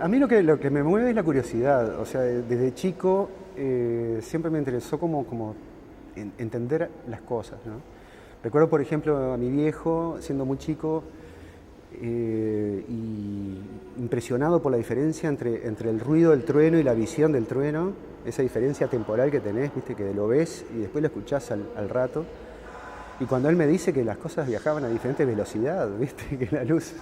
A mí lo que me mueve es la curiosidad. O sea, desde chico siempre me interesó como entender las cosas, ¿no? Recuerdo, por ejemplo, a mi viejo, siendo muy chico, y impresionado por la diferencia entre el ruido del trueno y la visión del trueno, esa diferencia temporal que tenés, viste, que lo ves y después lo escuchás al rato. Y cuando él me dice que las cosas viajaban a diferentes velocidades, viste, que la luz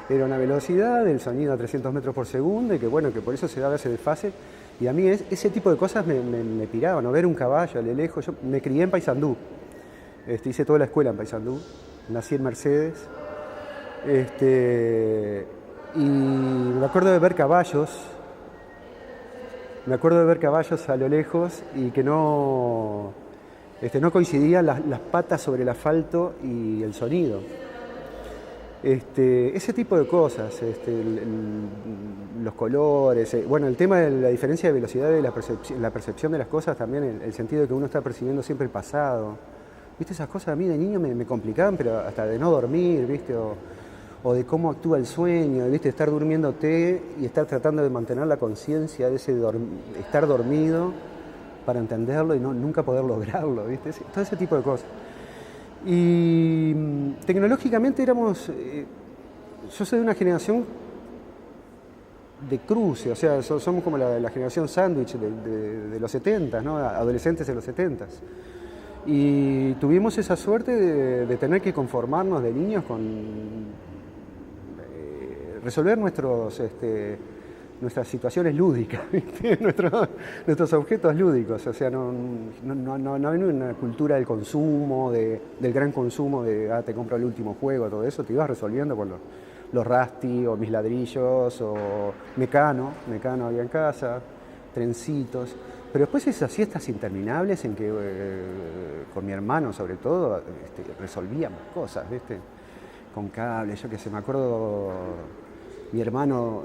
era una velocidad, el sonido a 300 metros por segundo, y que bueno, que por eso se daba ese desfase. Y a mí ese tipo de cosas me piraban, ¿no? Ver un caballo a lo lejos. Yo me crié en Paysandú, hice toda la escuela en Paysandú, nací en Mercedes, y me acuerdo de ver caballos a lo lejos y que no coincidían las patas sobre el asfalto y el sonido. Ese tipo de cosas, los colores, bueno, el tema de la diferencia de velocidad y la percepción de las cosas también, el sentido de que uno está percibiendo siempre el pasado. ¿Viste? Esas cosas a mí de niño me complicaban, pero hasta de no dormir, ¿viste? O de cómo actúa el sueño, ¿viste? Estar durmiéndote y estar tratando de mantener la conciencia de estar dormido para entenderlo y nunca poder lograrlo, ¿viste? Todo ese tipo de cosas. Y tecnológicamente yo soy de una generación de cruce, o sea, somos como la generación sándwich de los 70, ¿no? Adolescentes de los 70. Y tuvimos esa suerte de tener que conformarnos de niños con resolver nuestras situaciones lúdicas, ¿viste? Nuestros objetos lúdicos. O sea, no hay una cultura del consumo, del gran consumo, te compro el último juego, todo eso. Te ibas resolviendo con los Rusty o mis ladrillos o Mecano había en casa, trencitos. Pero después esas siestas interminables en que con mi hermano sobre todo resolvíamos cosas, ¿viste? Con cables, yo qué sé, me acuerdo mi hermano,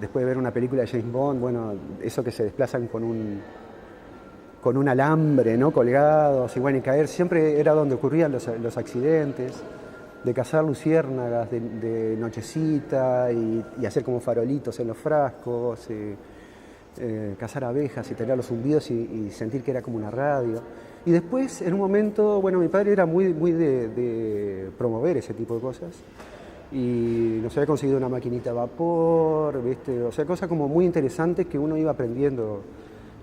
después de ver una película de James Bond, bueno, eso que se desplazan con un alambre, ¿no? Colgados, y bueno, y caer, siempre era donde ocurrían los accidentes, de cazar luciérnagas de nochecita y hacer como farolitos en los frascos, cazar abejas y tener los zumbidos y sentir que era como una radio. Y después, en un momento, bueno, mi padre era muy de promover ese tipo de cosas. Y nos había conseguido una maquinita a vapor, ¿viste? O sea, cosas como muy interesantes que uno iba aprendiendo.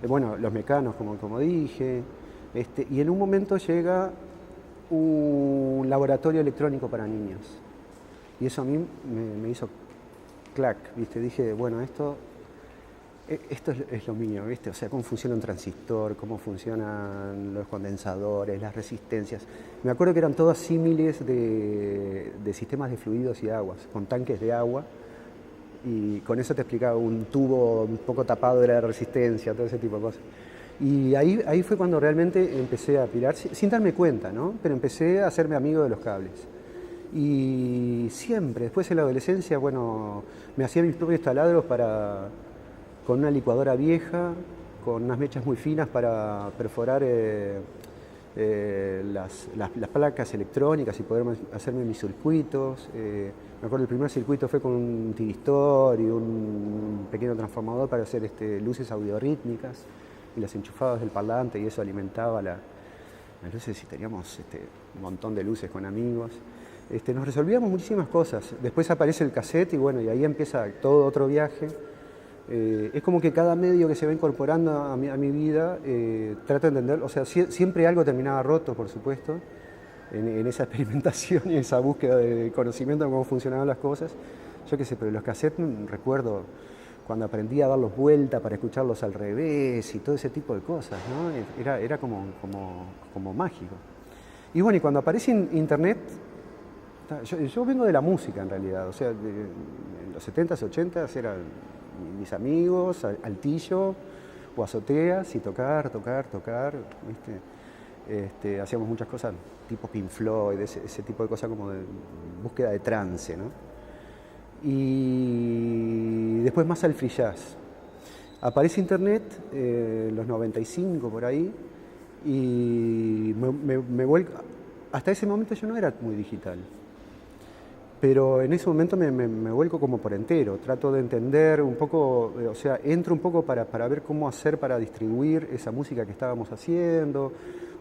Bueno, los mecanos, como dije. Y en un momento llega un laboratorio electrónico para niños. Y eso a mí me hizo clac, ¿viste? Dije, bueno, esto es lo mío, ¿viste? O sea, cómo funciona un transistor, cómo funcionan los condensadores, las resistencias. Me acuerdo que eran todas símiles de sistemas de fluidos y aguas, con tanques de agua, y con eso te explicaba un tubo un poco tapado de la resistencia, todo ese tipo de cosas. Y ahí fue cuando realmente empecé a pirar, sin darme cuenta, ¿no? Pero empecé a hacerme amigo de los cables. Y siempre, después en la adolescencia, bueno, me hacía mis propios taladros con una licuadora vieja, con unas mechas muy finas para perforar las placas electrónicas y poder hacerme mis circuitos. Me acuerdo el primer circuito fue con un tiristor y un pequeño transformador para hacer luces audiorítmicas y las enchufabas del parlante y eso alimentaba las luces y teníamos un montón de luces con amigos. Nos resolvíamos muchísimas cosas. Después aparece el cassette y bueno, y ahí empieza todo otro viaje. Es como que cada medio que se va incorporando a mi vida trato de entender, o sea, siempre algo terminaba roto, por supuesto, en esa experimentación y en esa búsqueda de conocimiento de cómo funcionaban las cosas. Yo qué sé, pero los cassettes recuerdo cuando aprendí a darlos vuelta para escucharlos al revés y todo ese tipo de cosas, ¿no? Era como mágico. Y bueno, y cuando aparece internet, yo vengo de la música en realidad, o sea, en los 70s, 80s eran mis amigos, altillo o azoteas y tocar, ¿viste? Hacíamos muchas cosas tipo Pink Floyd, ese tipo de cosas como de búsqueda de trance, ¿no? Y después más al free jazz. Aparece internet, los 95 por ahí, y me vuelco. Hasta ese momento yo no era muy digital. pero en ese momento me vuelco como por entero, trato de entender un poco, o sea, entro un poco para ver cómo hacer para distribuir esa música que estábamos haciendo,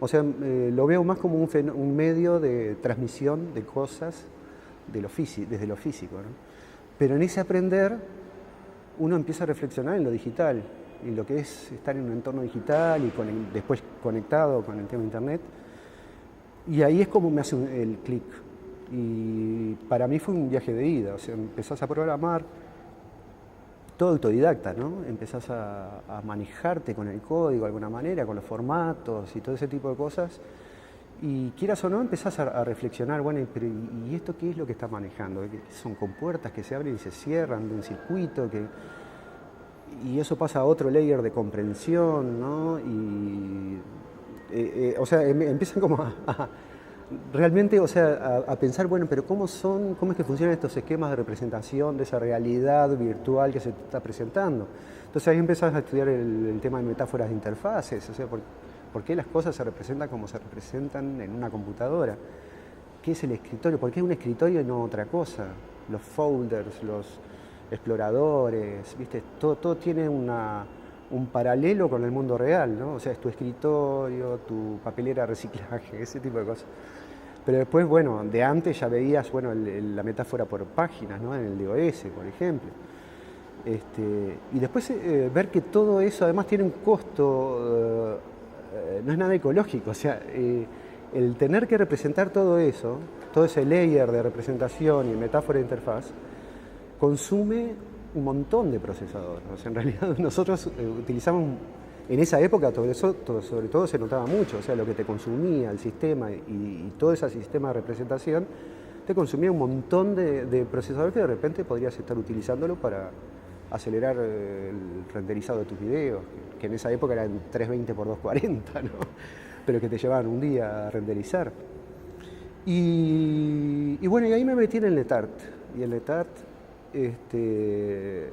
o sea, lo veo más como un medio de transmisión de cosas desde lo físico, ¿no? Pero en ese aprender uno empieza a reflexionar en lo digital, en lo que es estar en un entorno digital y después conectado con el tema de internet, y ahí es como me hace el clic. Y para mí fue un viaje de ida, o sea, empezás a programar, todo autodidacta, ¿no? Empezás a manejarte con el código de alguna manera, con los formatos y todo ese tipo de cosas, y quieras o no, empezás a reflexionar, bueno, pero ¿y esto qué es lo que estás manejando? ¿Qué son compuertas que se abren y se cierran de un circuito? Y eso pasa a otro layer de comprensión, ¿no? Y, o sea, empiezan como realmente, o sea, a pensar, bueno, pero ¿cómo es que funcionan estos esquemas de representación de esa realidad virtual que se te está presentando? Entonces ahí empezás a estudiar el tema de metáforas de interfaces, o sea, ¿por qué las cosas se representan como se representan en una computadora? ¿Qué es el escritorio? ¿Por qué un escritorio y no otra cosa? Los folders, los exploradores, ¿viste? Todo tiene un paralelo con el mundo real, ¿no? O sea, es tu escritorio, tu papelera de reciclaje, ese tipo de cosas. Pero después, bueno, de antes ya veías, bueno, la metáfora por páginas, ¿no? En el DOS, por ejemplo. Y después ver que todo eso además tiene un costo, no es nada ecológico, o sea, el tener que representar todo eso, todo ese layer de representación y metáfora de interfaz, consume un montón de procesadores. O sea, en realidad nosotros utilizamos, en esa época sobre todo se notaba mucho, o sea, lo que te consumía el sistema y todo ese sistema de representación, te consumía un montón de procesadores que de repente podrías estar utilizándolo para acelerar el renderizado de tus videos, que en esa época eran 320 x 240, ¿no? Pero que te llevaban un día a renderizar. Y bueno, y ahí me metí en el NetArt. Y el NetArt, que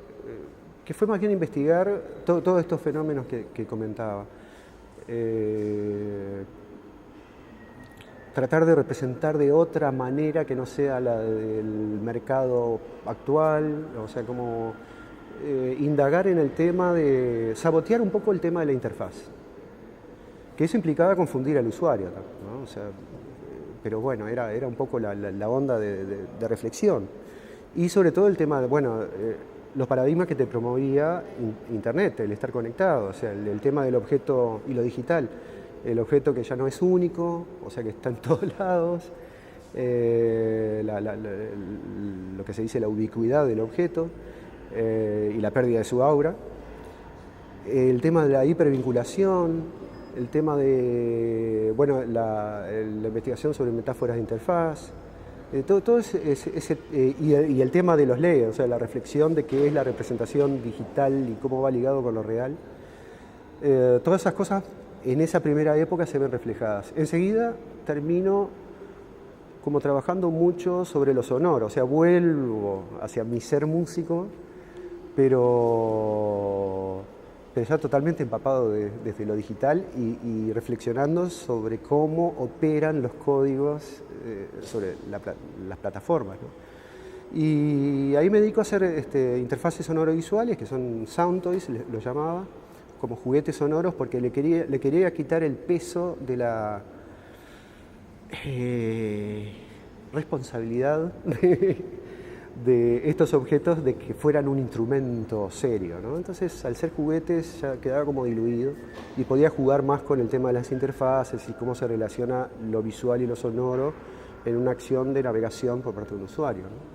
fue más bien investigar todos estos fenómenos que comentaba. Tratar de representar de otra manera que no sea la del mercado actual, o sea, como indagar en el tema de sabotear un poco el tema de la interfaz, que eso implicaba confundir al usuario, ¿no? O sea, pero bueno, era un poco la onda de reflexión. Y sobre todo el tema de, bueno, los paradigmas que te promovía Internet, el estar conectado, o sea, el tema del objeto y lo digital, el objeto que ya no es único, o sea, que está en todos lados, lo que se dice la ubicuidad del objeto y la pérdida de su aura, el tema de la hipervinculación, el tema de, bueno, la investigación sobre metáforas de interfaz, todo ese y el tema de los layers, o sea, la reflexión de qué es la representación digital y cómo va ligado con lo real. Todas esas cosas en esa primera época se ven reflejadas. Enseguida termino como trabajando mucho sobre lo sonoro, o sea, vuelvo hacia mi ser músico, pero ya totalmente empapado desde lo digital y reflexionando sobre cómo operan los códigos sobre las plataformas, ¿no? Y ahí me dedico a hacer interfaces sonorovisuales, que son sound toys, lo llamaba, como juguetes sonoros, porque le quería quitar el peso de la responsabilidad de estos objetos de que fueran un instrumento serio, ¿no? Entonces, al ser juguetes ya quedaba como diluido y podía jugar más con el tema de las interfaces y cómo se relaciona lo visual y lo sonoro en una acción de navegación por parte de un usuario, ¿no?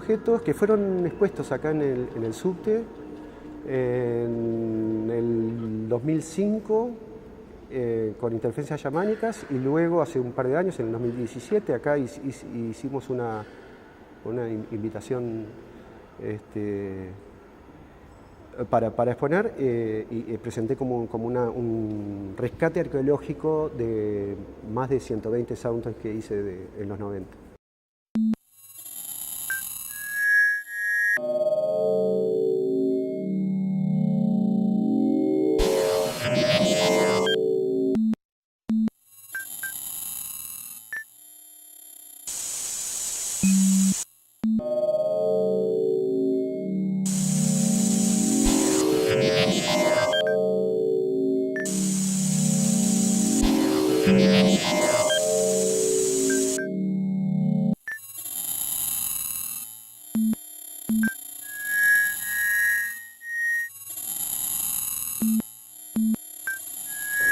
objetos que fueron expuestos acá en el subte en el 2005 con interferencias chamánicas, y luego hace un par de años, en el 2017, acá hicimos una invitación para exponer, y presenté como un rescate arqueológico de más de 120 soundtracks que hice en los 90.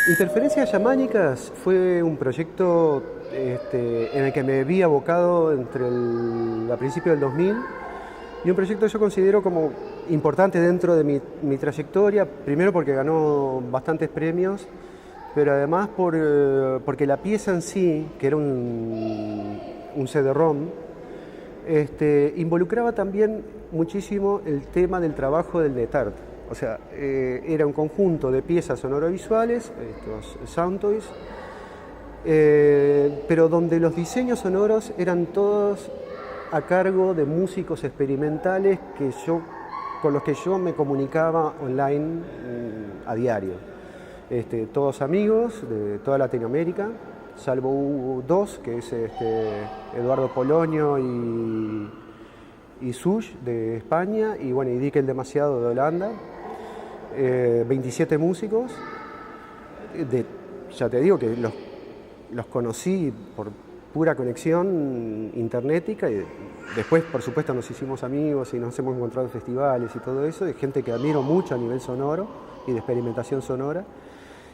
Interferencias chamánicas fue un proyecto en el que me vi abocado a principios del 2000, y un proyecto que yo considero como importante dentro de mi trayectoria, primero porque ganó bastantes premios, pero además porque la pieza en sí, que era un CD-ROM, involucraba también muchísimo el tema del trabajo del NetArt. O sea, era un conjunto de piezas sonorovisuales, estos sound toys, pero donde los diseños sonoros eran todos a cargo de músicos experimentales con los que yo me comunicaba online a diario. Todos amigos de toda Latinoamérica, salvo dos, que es Eduardo Polonio y Sush de España, y bueno, y Dickel Demasiado de Holanda. 27 músicos, ya te digo que los conocí por pura conexión internética, y después por supuesto nos hicimos amigos y nos hemos encontrado en festivales y todo eso, de gente que admiro mucho a nivel sonoro y de experimentación sonora.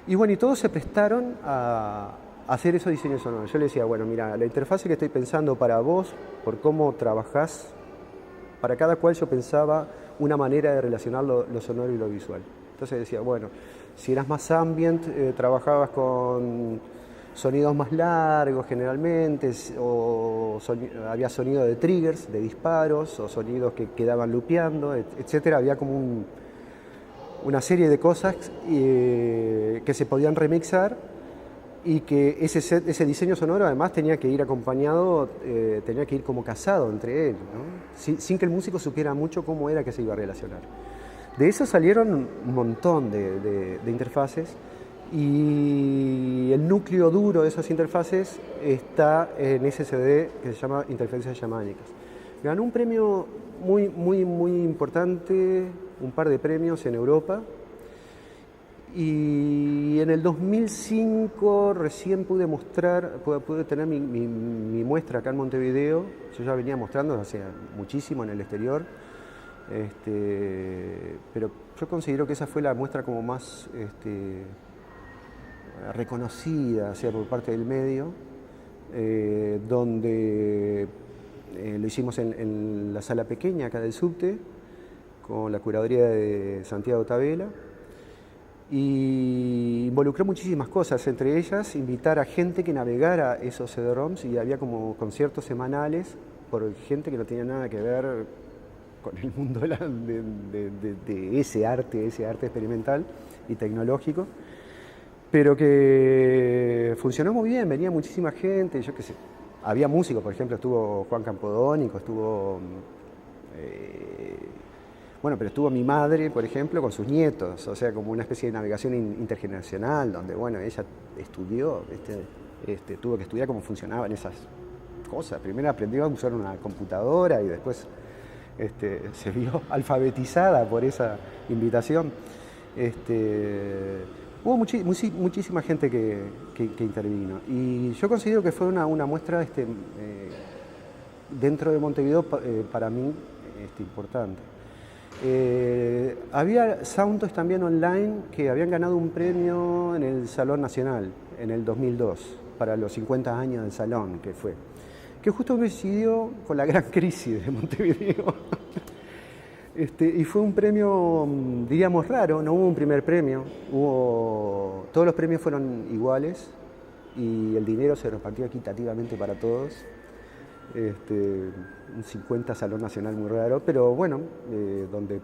Y bueno, y todos se prestaron a hacer esos diseños sonoros. Yo le decía, bueno, mira, la interfase que estoy pensando para vos, por cómo trabajás, para cada cual yo pensaba una manera de relacionar lo sonoro y lo visual. Entonces decía, bueno, si eras más ambient, trabajabas con sonidos más largos generalmente, o había sonido de triggers, de disparos, o sonidos que quedaban lupeando, etc. Había como una serie de cosas que se podían remixar, y que ese diseño sonoro además tenía que ir acompañado, tenía que ir como casado entre él, ¿no? Sin que el músico supiera mucho cómo era que se iba a relacionar. De eso salieron un montón de interfaces, y el núcleo duro de esas interfaces está en ese CD que se llama Interferencias Chamánicas. Ganó un premio muy, muy, muy importante, un par de premios en Europa. Y en el 2005 recién pude tener mi muestra acá en Montevideo. Yo ya venía mostrando hace muchísimo en el exterior, pero yo considero que esa fue la muestra como más reconocida, o sea, por parte del medio, donde lo hicimos en la sala pequeña acá del subte, con la curaduría de Santiago Tabela. Y involucró muchísimas cosas, entre ellas invitar a gente que navegara esos CD-ROMs, y había como conciertos semanales por gente que no tenía nada que ver con el mundo de ese arte experimental y tecnológico, pero que funcionó muy bien, venía muchísima gente, yo qué sé, había músicos, por ejemplo, estuvo Juan Campodónico, estuvo... Bueno, pero estuvo mi madre, por ejemplo, con sus nietos, o sea, como una especie de navegación intergeneracional, donde, bueno, ella estudió, tuvo que estudiar cómo funcionaban esas cosas. Primero aprendió a usar una computadora y después se vio alfabetizada por esa invitación. Hubo muchísima gente que intervino, y yo considero que fue una muestra dentro de Montevideo para mí importante. Había soundtoys también online que habían ganado un premio en el Salón Nacional en el 2002, para los 50 años del Salón, que que justo coincidió con la gran crisis de Montevideo. Y fue un premio, diríamos, raro, no hubo un primer premio, todos los premios fueron iguales y el dinero se repartió equitativamente para todos. Un 50 Salón Nacional muy raro, pero bueno, donde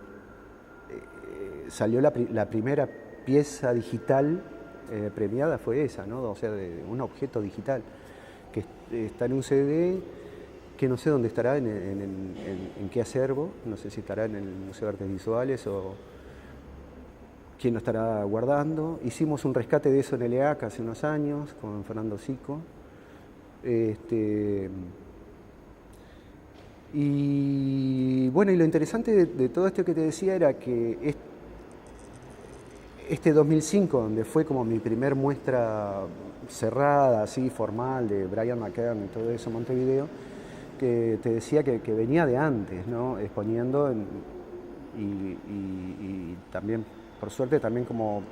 salió la primera pieza digital premiada fue esa, ¿no? O sea, de un objeto digital que está en un CD que no sé dónde estará, en qué acervo, no sé si estará en el Museo de Artes Visuales o quién lo estará guardando. Hicimos un rescate de eso en el EAC hace unos años con Fernando Sico. Y bueno, y lo interesante de todo esto que te decía era que este 2005, donde fue como mi primer muestra cerrada, así, formal, de Brian McKern y todo eso, Montevideo, que te decía que venía de antes, ¿no? Exponiendo y también, por suerte, también como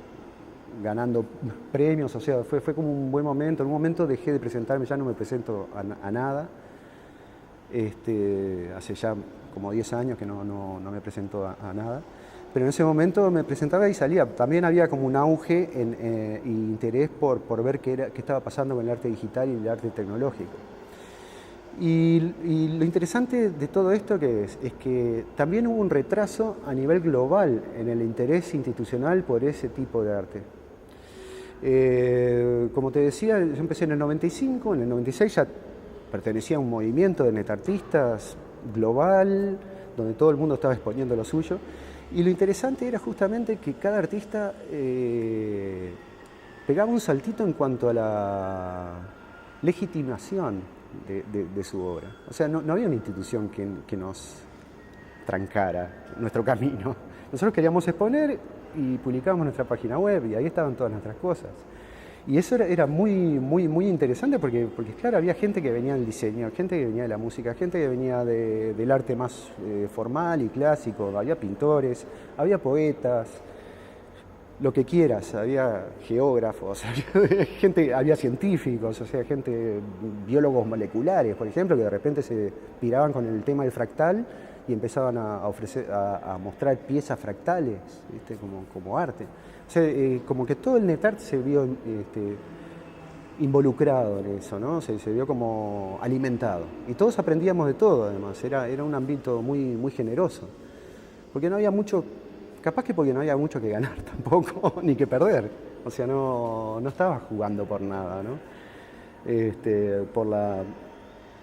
ganando premios, o sea, fue como un buen momento. En un momento dejé de presentarme, ya no me presento a nada. Hace ya como 10 años que no me presento a nada. Pero en ese momento me presentaba y salía. También había como un auge y interés por ver qué estaba pasando con el arte digital y el arte tecnológico. Y lo interesante de todo esto es que también hubo un retraso a nivel global en el interés institucional por ese tipo de arte. Como te decía, yo empecé en el 95, en el 96 ya pertenecía a un movimiento de netartistas global, donde todo el mundo estaba exponiendo lo suyo. Y lo interesante era justamente que cada artista pegaba un saltito en cuanto a la legitimación de su obra. O sea, no había una institución que nos trancara nuestro camino. Nosotros queríamos exponer y publicábamos nuestra página web y ahí estaban todas nuestras cosas. Y eso era muy interesante porque, claro, había gente que venía del diseño, gente que venía de la música, gente que venía del arte más formal y clásico, había pintores, había poetas, lo que quieras, había geógrafos, había científicos, o sea, biólogos moleculares, por ejemplo, que de repente se piraban con el tema del fractal y empezaban a mostrar piezas fractales, ¿viste? Como arte. O sea, como que todo el netart se vio involucrado en eso, ¿no? Se vio como alimentado. Y todos aprendíamos de todo, además. Era un ámbito muy generoso. Porque no había mucho, capaz que porque no había mucho que ganar tampoco, ni que perder. O sea, no estaba jugando por nada, ¿no?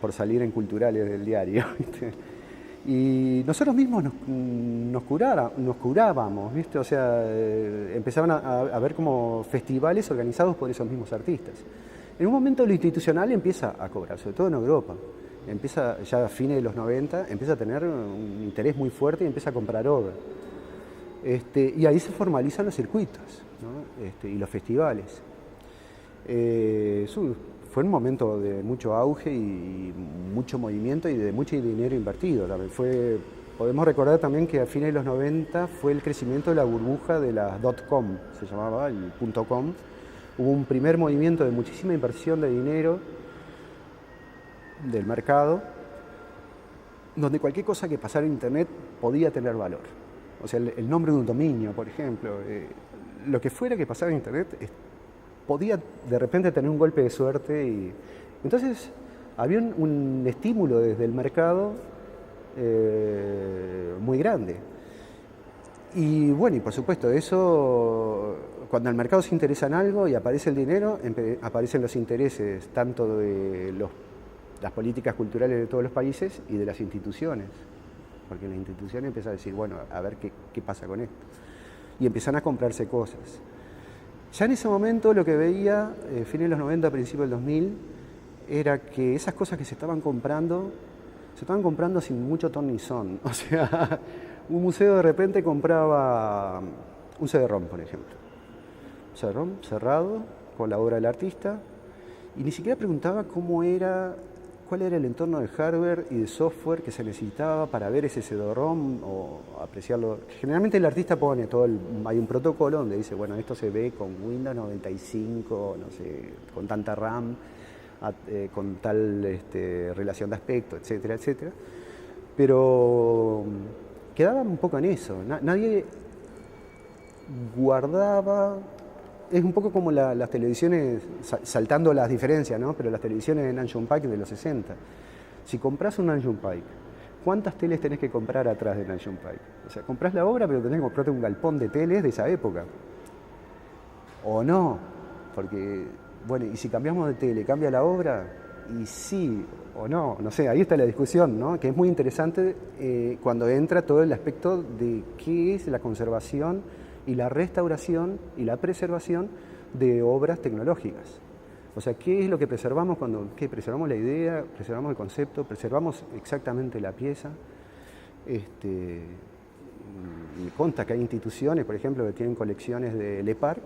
Por salir en culturales del diario, ¿viste? Y nosotros mismos nos curábamos, ¿viste? O sea, empezaban a haber como festivales organizados por esos mismos artistas. En un momento lo institucional empieza a cobrar, sobre todo en Europa. Empieza ya a fines de los 90, empieza a tener un interés muy fuerte y empieza a comprar obra. Y ahí se formalizan los circuitos, ¿no? Y los festivales. Fue un momento de mucho auge y mucho movimiento y de mucho dinero invertido. Podemos recordar también que a fines de los 90 fue el crecimiento de la burbuja de las .com, se llamaba, el .com. Hubo un primer movimiento de muchísima inversión de dinero del mercado, donde cualquier cosa que pasara en Internet podía tener valor. O sea, el nombre de un dominio, por ejemplo, lo que fuera que pasara en Internet podía de repente tener un golpe de suerte. Y entonces había un estímulo desde el mercado muy grande. Y bueno, y por supuesto, eso, cuando el mercado se interesa en algo y aparece el dinero, aparecen los intereses tanto de las políticas culturales de todos los países y de las instituciones. Porque las instituciones empiezan a decir, bueno, a ver qué pasa con esto. Y empiezan a comprarse cosas. Ya en ese momento lo que veía, fines de los 90, principios del 2000, era que esas cosas que se estaban comprando sin mucho ton ni son. O sea, un museo de repente compraba un CD-ROM, por ejemplo. Un CD-ROM cerrado, con la obra del artista, y ni siquiera preguntaba cuál era el entorno de hardware y de software que se necesitaba para ver ese CD-ROM o apreciarlo. Generalmente el artista pone hay un protocolo donde dice, bueno, esto se ve con Windows 95, no sé, con tanta RAM. con tal relación de aspecto, etcétera, etcétera. Pero quedaba un poco en eso. Nadie guardaba. Es un poco como las televisiones, saltando las diferencias, ¿no? Pero las televisiones de Nangyon Pike de los 60. Si compras un Nangyon Pike, ¿cuántas teles tenés que comprar atrás de Nangyon Pike? O sea, comprás la obra, pero tenés que comprarte un galpón de teles de esa época. O no, porque, bueno, y si cambiamos de tele, ¿cambia la obra? Y sí o no, no sé, ahí está la discusión, ¿no? Que es muy interesante cuando entra todo el aspecto de qué es la conservación y la restauración y la preservación de obras tecnológicas. O sea, ¿qué es lo que preservamos cuando preservamos la idea, preservamos el concepto, preservamos exactamente la pieza? Me consta que hay instituciones, por ejemplo, que tienen colecciones de Le Parc,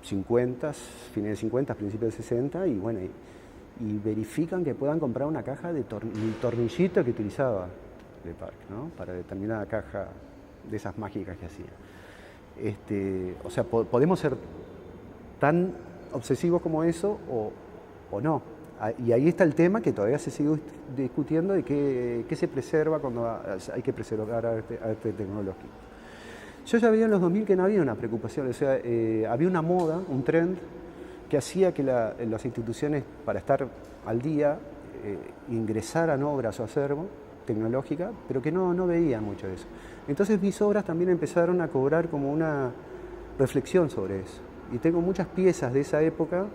50, fines de 50, principios de 60, y bueno, y verifican que puedan comprar una caja de tornillito que utilizaba Le Parc, ¿no? Para determinada caja de esas mágicas que hacía. O sea, podemos ser tan obsesivos como eso o no. Y ahí está el tema que todavía se sigue discutiendo de qué se preserva cuando hay que preservar arte tecnológico. Yo ya veía en los 2000 que no había una preocupación, o sea, había una moda, un trend que hacía que las instituciones, para estar al día, ingresaran obras o acervo tecnológica, pero que no veían mucho de eso. Entonces mis obras también empezaron a cobrar como una reflexión sobre eso. Y tengo muchas piezas de esa época,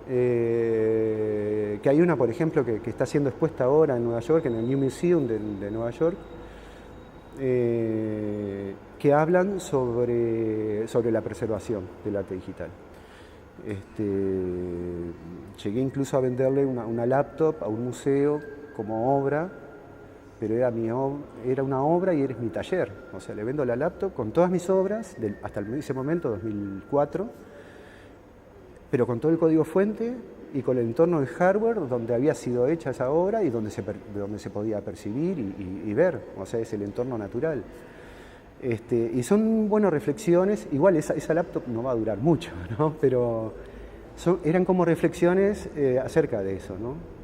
que hay una, por ejemplo, que está siendo expuesta ahora en Nueva York, en el New Museum de Nueva York, que hablan sobre la preservación del arte digital. Llegué incluso a venderle una laptop a un museo como obra, pero era una obra y eres mi taller. O sea, le vendo la laptop con todas mis obras, hasta ese momento, 2004, pero con todo el código fuente y con el entorno del hardware donde había sido hecha esa obra y donde se podía percibir y ver. O sea, es el entorno natural. Y son, bueno, reflexiones. Igual esa laptop no va a durar mucho, ¿no? Pero eran como reflexiones acerca de eso, ¿no?